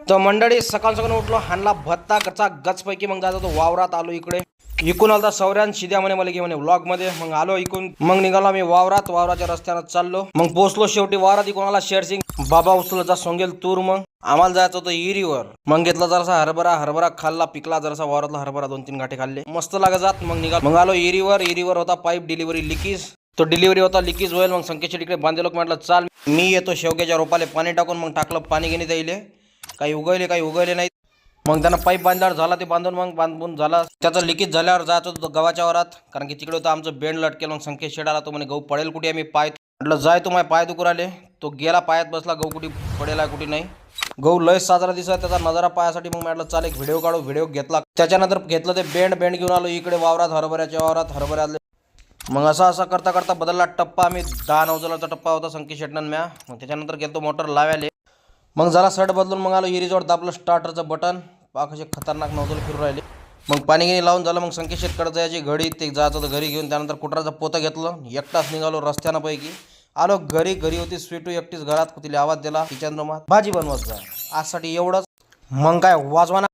तर मंडळी सकाळ सकाळ उठलो, हाणला भत्ता गचा गचपैकी. मग जातो तो वावरात आलो. इकडे इकून आलता सौर्यान शिद्या म्हणे मला की म्हणे व्लॉग मध्ये. मग आलो इकून, मग निघालो आम्ही वावराच्या रस्त्यानं चाललो. मग पोहोचलो शेवटी वावरात. इकून आला शेरसिंग बाबा उचलचा सोंगेल तूर. मग आम्हाला जायचं होतं इरीवर. मग घेतला जरासा हरभरा खाल्ला, पिकला जरासा वावरातला हरभरा, 2-3 गाठे खाल्ले, मस्त लागत जात. मग निघालो. मग आलो इरीवर होता पाईप डिलिव्हरी लिकेज. तो डिलिव्हरी होता लिकेज होईल. मग संकेतच्या तिकडे बांधलेलो. म्हटलं चाल मी येतो शेवग्याच्या रोपाले पाणी टाकून. मग टाकलं पाणी घेणे जाईल. काही उगवले नाही. मग त्यांना पाईप बांधल्यावर झाला ते बांधून. मग बांधून झाला. त्याचं लिकेज झाल्यावर जायचं होतं गव्हाच्या वरात, कारण की तिकडे होतं आमचं बेंड लटकेल. मग संकेत शेड आला. तो म्हणे गहू पडेल कुठे. आम्ही पाय म्हटलं जाय तू, माझे पाय दुखू राहिले. तो गेला पायात बसला. गहू कुठे पडेल आहे कुठे नाही. गहू लय साजरा दिसत त्याचा नजारा पायासाठी. मग म्हटलं चाल एक व्हिडिओ काढू. व्हिडिओ घेतला. त्याच्यानंतर घेतलं ते बेंड घेऊन आलो इकडे वावरात, हरभऱ्यातले. मग असं करता करता बदलला टप्पा. आम्ही 10 नौजलाचा टप्पा होता संकेत शेटनं म्या. मग त्याच्यानंतर गेलो मोटर लावायले. मग झाला शर्ट बदलून. मग आलो इरीजवळ, दाबलं स्टार्टरचं बटन. पाक असे खतरनाक नौजल फिरून राहिले. मग पाणी गिनी लावून झालं. मग संकेत शेटकडे जायची घडी, ते जायचं होतं घरी घेऊन. त्यानंतर कुटराचं पोतं घेतलं. एकटाच निघालो रस्त्यानं पैकी. आलो घरी होती स्वीटू एकटीच घरात. तिला आवाज दिला किचन रूमात भाजी बनवत जा आजसाठी एवढंच. मग काय वाजवाना